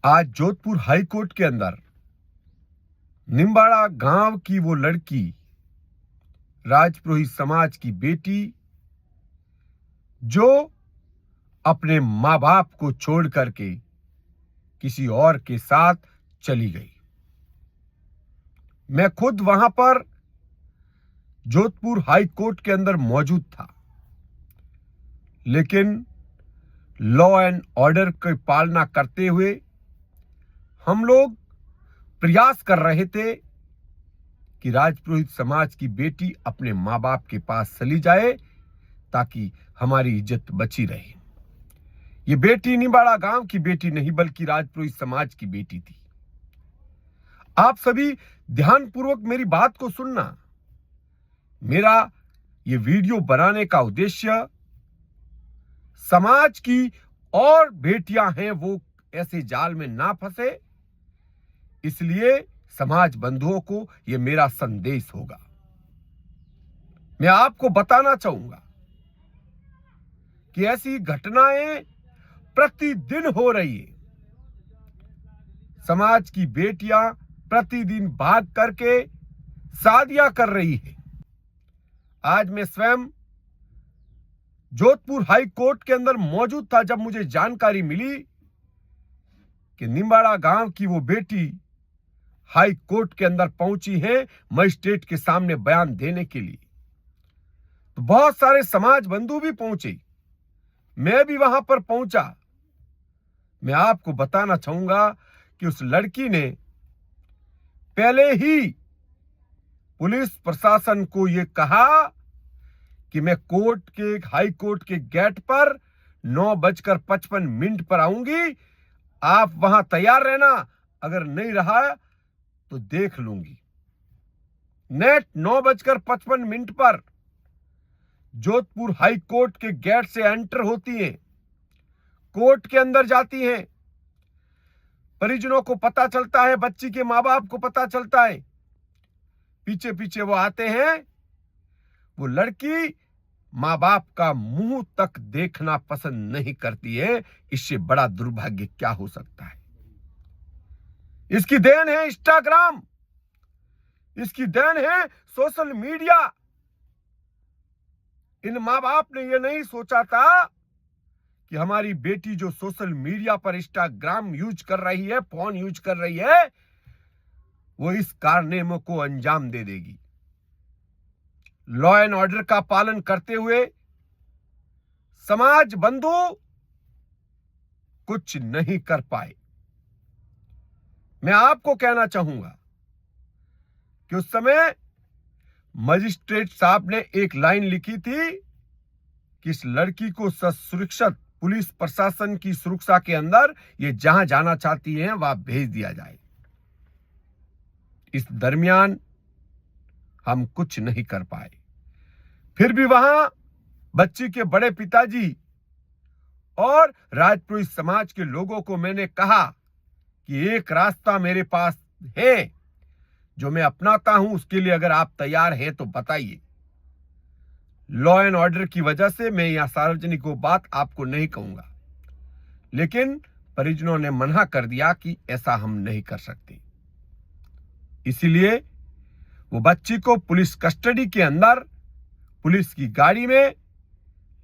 आज Jodhpur high court के अंदर निम्बाड़ा गांव की वो लड़की, राजपुरोहित समाज की बेटी, जो अपने मां बाप को छोड़ करके किसी और के साथ चली गई। मैं खुद वहां पर जोधपुर हाई कोर्ट के अंदर मौजूद था, लेकिन लॉ एंड ऑर्डर की पालना करते हुए हम लोग प्रयास कर रहे थे कि राजपुरोहित समाज की बेटी अपने मां बाप के पास चली जाए ताकि हमारी इज्जत बची रहे। ये बेटी निम्बाड़ा गांव की बेटी नहीं बल्कि राजपुरोहित समाज की बेटी थी। आप सभी ध्यानपूर्वक मेरी बात को सुनना। मेरा ये वीडियो बनाने का उद्देश्य समाज की और बेटियां हैं वो ऐसे जाल में ना फंसे, इसलिए समाज बंधुओं को यह मेरा संदेश होगा। मैं आपको बताना चाहूंगा कि ऐसी घटनाएं प्रतिदिन हो रही है। समाज की बेटियां प्रतिदिन भाग करके शादियां कर रही है। आज मैं स्वयं जोधपुर हाई कोर्ट के अंदर मौजूद था जब मुझे जानकारी मिली कि निम्बाड़ा गांव की वो बेटी हाई कोर्ट के अंदर पहुंची है मजिस्ट्रेट के सामने बयान देने के लिए। तो बहुत सारे समाज बंधु भी पहुंचे, मैं भी वहां पर पहुंचा। मैं आपको बताना चाहूंगा कि उस लड़की ने पहले ही पुलिस प्रशासन को यह कहा कि मैं हाई कोर्ट के गेट पर 9:55 पर आऊंगी, आप वहां तैयार रहना, अगर नहीं रहा तो देख लूंगी। नेट 9:55 पर जोधपुर हाई कोर्ट के गेट से एंटर होती हैं, कोर्ट के अंदर जाती हैं। परिजनों को पता चलता है, बच्ची के मां बाप को पता चलता है, पीछे पीछे वो आते हैं। वो लड़की मां बाप का मुंह तक देखना पसंद नहीं करती है। इससे बड़ा दुर्भाग्य क्या हो सकता है। इसकी देन है इंस्टाग्राम, इसकी देन है सोशल मीडिया। इन मां बाप ने यह नहीं सोचा था कि हमारी बेटी जो सोशल मीडिया पर इंस्टाग्राम यूज कर रही है, फोन यूज कर रही है, वो इस कारनामे को अंजाम दे देगी। लॉ एंड ऑर्डर का पालन करते हुए समाज बंधु कुछ नहीं कर पाए। मैं आपको कहना चाहूंगा कि उस समय मजिस्ट्रेट साहब ने एक लाइन लिखी थी कि इस लड़की को सुरक्षित पुलिस प्रशासन की सुरक्षा के अंदर ये जहां जाना चाहती है वहां भेज दिया जाए। इस दरमियान हम कुछ नहीं कर पाए। फिर भी वहां बच्ची के बड़े पिताजी और राजपुरोहित समाज के लोगों को मैंने कहा कि एक रास्ता मेरे पास है जो मैं अपनाता हूं, उसके लिए अगर आप तैयार हैं तो बताइए। लॉ एंड ऑर्डर की वजह से मैं यहां सार्वजनिक वो बात आपको नहीं कहूंगा, लेकिन परिजनों ने मना कर दिया कि ऐसा हम नहीं कर सकते। इसीलिए वो बच्ची को पुलिस कस्टडी के अंदर पुलिस की गाड़ी में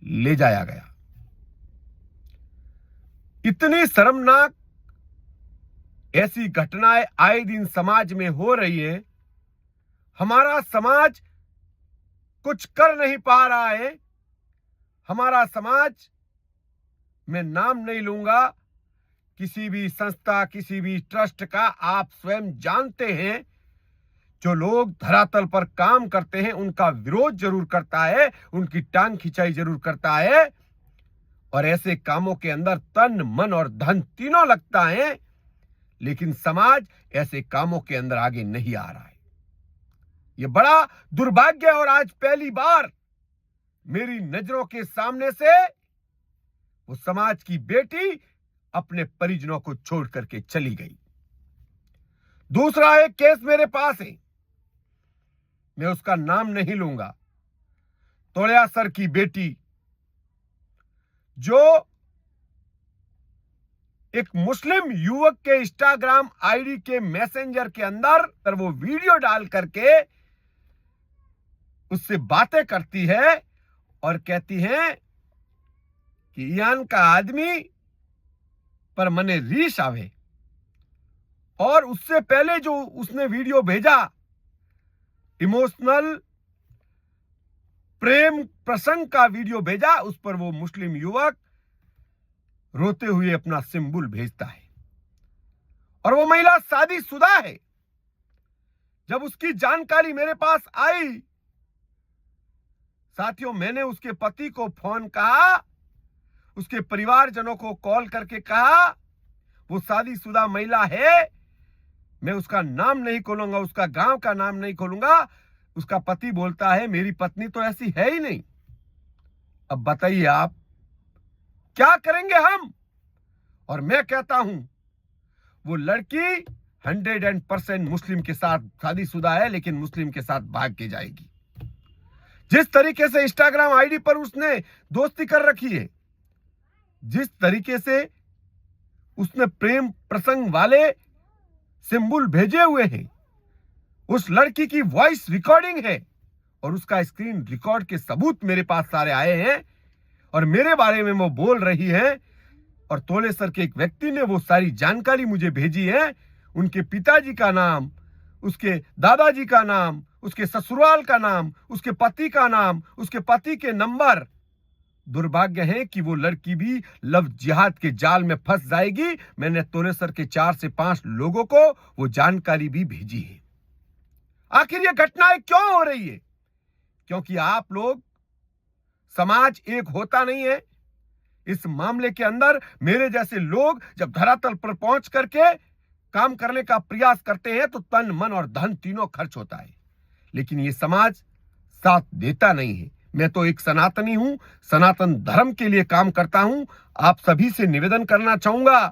ले जाया गया। इतनी शर्मनाक ऐसी घटनाएं आए दिन समाज में हो रही है। हमारा समाज कुछ कर नहीं पा रहा है। हमारा समाज, मैं नाम नहीं लूंगा किसी भी संस्था, किसी भी ट्रस्ट का, आप स्वयं जानते हैं, जो लोग धरातल पर काम करते हैं उनका विरोध जरूर करता है, उनकी टांग खिंचाई जरूर करता है, और ऐसे कामों के अंदर तन मन और धन तीनों लगता है, लेकिन समाज ऐसे कामों के अंदर आगे नहीं आ रहा है। यह बड़ा दुर्भाग्य है। और आज पहली बार मेरी नजरों के सामने से वो समाज की बेटी अपने परिजनों को छोड़ करके चली गई। दूसरा एक केस मेरे पास है, मैं उसका नाम नहीं लूंगा। तोड़ियासर की बेटी जो एक मुस्लिम युवक के इंस्टाग्राम आईडी के मैसेंजर के अंदर वो वीडियो डाल करके उससे बातें करती है और कहती है कि ईयान का आदमी पर मने रीस आवे। और उससे पहले जो उसने वीडियो भेजा, इमोशनल प्रेम प्रसंग का वीडियो भेजा, उस पर वो मुस्लिम युवक रोते हुए अपना सिंबल भेजता है। और वो महिला शादीशुदा है। जब उसकी जानकारी मेरे पास आई, साथियों, मैंने उसके पति को फोन कहा, उसके परिवारजनों को कॉल करके कहा, वो शादीशुदा महिला है, मैं उसका नाम नहीं खोलूंगा, उसका गांव का नाम नहीं खोलूंगा। उसका पति बोलता है मेरी पत्नी तो ऐसी है ही नहीं। अब बताइए आप क्या करेंगे हम? और मैं कहता हूं वो लड़की 100% मुस्लिम के साथ शादीशुदा है, लेकिन मुस्लिम के साथ भाग के जाएगी। जिस तरीके से इंस्टाग्राम आईडी पर उसने दोस्ती कर रखी है, जिस तरीके से उसने प्रेम प्रसंग वाले सिंबल भेजे हुए हैं, उस लड़की की वॉइस रिकॉर्डिंग है और उसका स्क्रीन रिकॉर्ड के सबूत मेरे पास सारे आए हैं और मेरे बारे में वो बोल रही है। और तोलेसर के एक व्यक्ति ने वो सारी जानकारी मुझे भेजी है। उनके पिताजी का नाम, उसके दादाजी का नाम, उसके ससुराल का नाम, उसके पति का नाम, उसके पति के नंबर। दुर्भाग्य है कि वो लड़की भी लव जिहाद के जाल में फंस जाएगी। मैंने तोलेसर के 4 से 5 लोगों को वो जानकारी भी भेजी है। आखिर ये घटनाएं क्यों हो रही है? क्योंकि आप लोग, समाज एक होता नहीं है। इस मामले के अंदर मेरे जैसे लोग जब धरातल पर पहुंच करके काम करने का प्रयास करते हैं तो तन, मन और धन तीनों खर्च होता है, लेकिन ये समाज साथ देता नहीं है। मैं तो एक सनातनी हूं, सनातन धर्म के लिए काम करता हूं। आप सभी से निवेदन करना चाहूंगा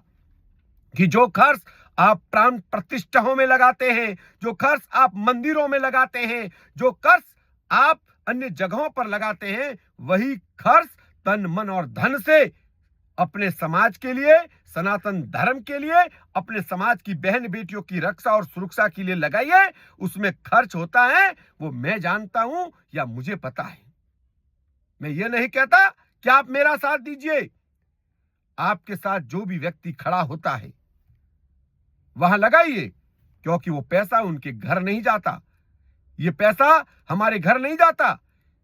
कि जो खर्च आप प्राण प्रतिष्ठाओं में लगाते हैं, जो खर्च आप मंदिरों में लगाते हैं, जो खर्च आप अन्य जगहों पर लगाते हैं, वही खर्च तन, मन और धन से अपने समाज के लिए, सनातन धर्म के लिए, अपने समाज की बहन बेटियों की रक्षा और सुरक्षा के लिए लगाइए। उसमें खर्च होता है, वो मैं जानता हूं या मुझे पता है। मैं ये नहीं कहता कि आप मेरा साथ दीजिए। आपके साथ जो भी व्यक्ति खड़ा होता है वहां लगाइए, क्योंकि वो पैसा उनके घर नहीं जाता। ये पैसा हमारे घर नहीं जाता।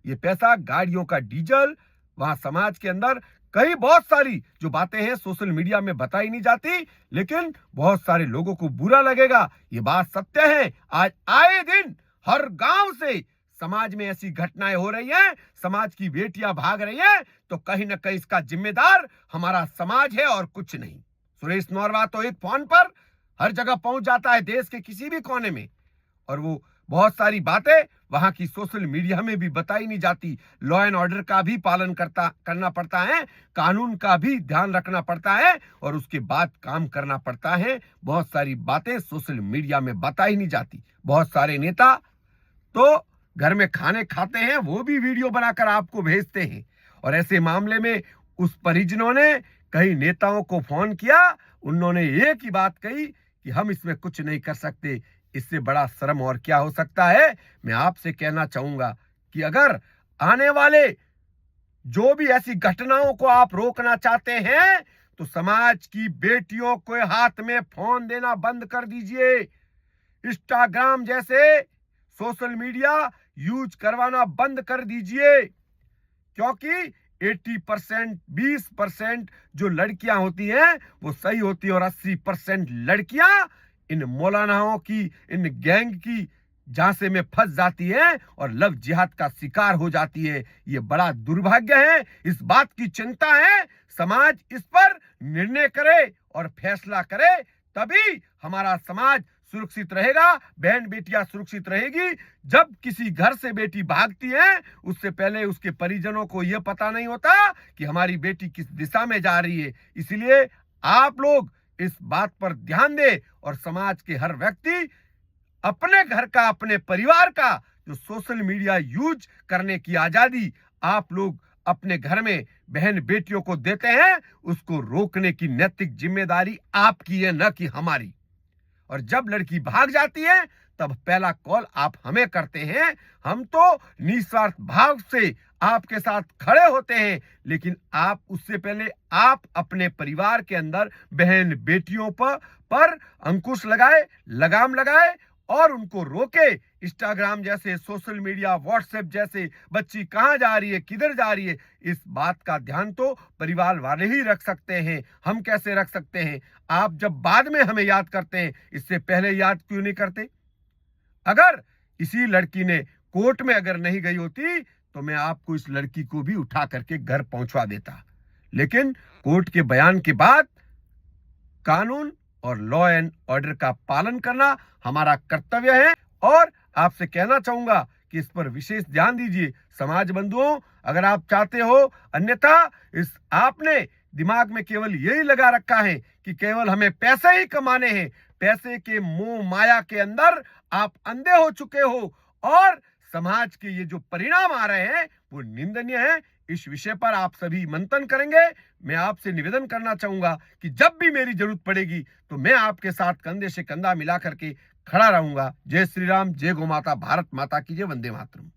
ये पैसा गाड़ियों का डीजल, वहां समाज के अंदर कई बहुत सारी जो बातें हैं सोशल मीडिया में बताई नहीं जाती, लेकिन बहुत सारे लोगों को बुरा लगेगा। ये बात सत्य है। आज आए दिन हर गांव से समाज में ऐसी घटनाएं हो रही हैं, समाज की बेटियां भाग रही हैं, तो कहीं ना कहीं इसका जिम्मेदार हमारा समाज है और कुछ नहीं। सुरेश नौरवा तो एक फोन पर हर जगह पहुंच जाता है, देश के किसी भी कोने में, और वो बहुत सारी बातें वहां की सोशल मीडिया में भी बताई नहीं जाती। लॉ एंड ऑर्डर का भी पालन करना पड़ता है, कानून का भी ध्यान रखना पड़ता है और उसके बाद काम करना पड़ता है। बहुत सारी बातें सोशल मीडिया में बताई नहीं जाती। बहुत सारे नेता तो घर में खाने खाते हैं, वो भी वीडियो बनाकर आपको भेजते हैं। और ऐसे मामले में उस परिजनों ने कई नेताओं को फोन किया, उन्होंने एक ही बात कही कि हम इसमें कुछ नहीं कर सकते। इससे बड़ा शर्म और क्या हो सकता है? मैं आपसे कहना चाहूंगा कि अगर आने वाले जो भी ऐसी घटनाओं को आप रोकना चाहते हैं तो समाज की बेटियों को हाथ में फोन देना बंद कर दीजिए। इंस्टाग्राम जैसे सोशल मीडिया यूज करवाना बंद कर दीजिए, क्योंकि 80% 20% जो लड़कियां होती हैं वो सही होती है और 80% लड़कियां इन मौलानाओं की, इन गैंग की झांसे में फंस जाती है और लव जिहाद का शिकार हो जाती है। ये बड़ा दुर्भाग्य है। इस बात की चिंता है, समाज इस पर निर्णय करे और फैसला करे, तभी हमारा समाज सुरक्षित रहेगा, बहन बेटियां सुरक्षित रहेगी। जब किसी घर से बेटी भागती है, उससे पहले उसके परिजनों को यह पता नहीं होता कि हमारी बेटी किस दिशा में जा रही है। इसलिए आप लोग इस बात पर ध्यान दें और समाज के हर व्यक्ति अपने घर का, अपने परिवार का जो सोशल मीडिया यूज करने की आजादी आप लोग अपने घर में बहन बेटियों को देते हैं, उसको रोकने की नैतिक जिम्मेदारी आपकी है, न कि हमारी। और जब लड़की भाग जाती है तब पहला कॉल आप हमें करते हैं। हम तो निस्वार्थ भाव से आपके साथ खड़े होते हैं, लेकिन आप उससे पहले आप अपने परिवार के अंदर बहन बेटियों पर अंकुश लगाए, लगाम लगाए और उनको रोके। इंस्टाग्राम जैसे सोशल मीडिया, व्हाट्सएप जैसे बच्ची कहां जा रही है, किधर जा रही है, इस बात का ध्यान तो परिवार वाले ही रख सकते हैं। हम कैसे रख सकते हैं? आप जब बाद में हमें याद करते हैं, इससे पहले याद क्यों नहीं करते? अगर इसी लड़की ने कोर्ट में अगर नहीं गई होती तो मैं आपको इस लड़की को भी उठा करके घर पहुंचवा देता। लेकिन कोर्ट के बयान के बाद कानून और लॉ एंड ऑर्डर का पालन करना हमारा कर्तव्य है। और आपसे कहना चाहूंगा कि इस पर विशेष ध्यान दीजिए समाज बंधुओं, अगर आप चाहते हो। अन्यथा इस आपने दिमाग में केवल यही लगा रखा है कि केवल हमें पैसे ही कमाने हैं। पैसे के मोह माया के अंदर आप अंधे हो चुके हो और समाज के ये जो परिणाम आ रहे हैं वो निंदनीय है। इस विषय पर आप सभी मंथन करेंगे। मैं आपसे निवेदन करना चाहूंगा कि जब भी मेरी जरूरत पड़ेगी तो मैं आपके साथ कंधे से कंधा मिला करके खड़ा रहूंगा। जय श्री राम, जय गौ माता, भारत माता की जय, वंदे मातरम।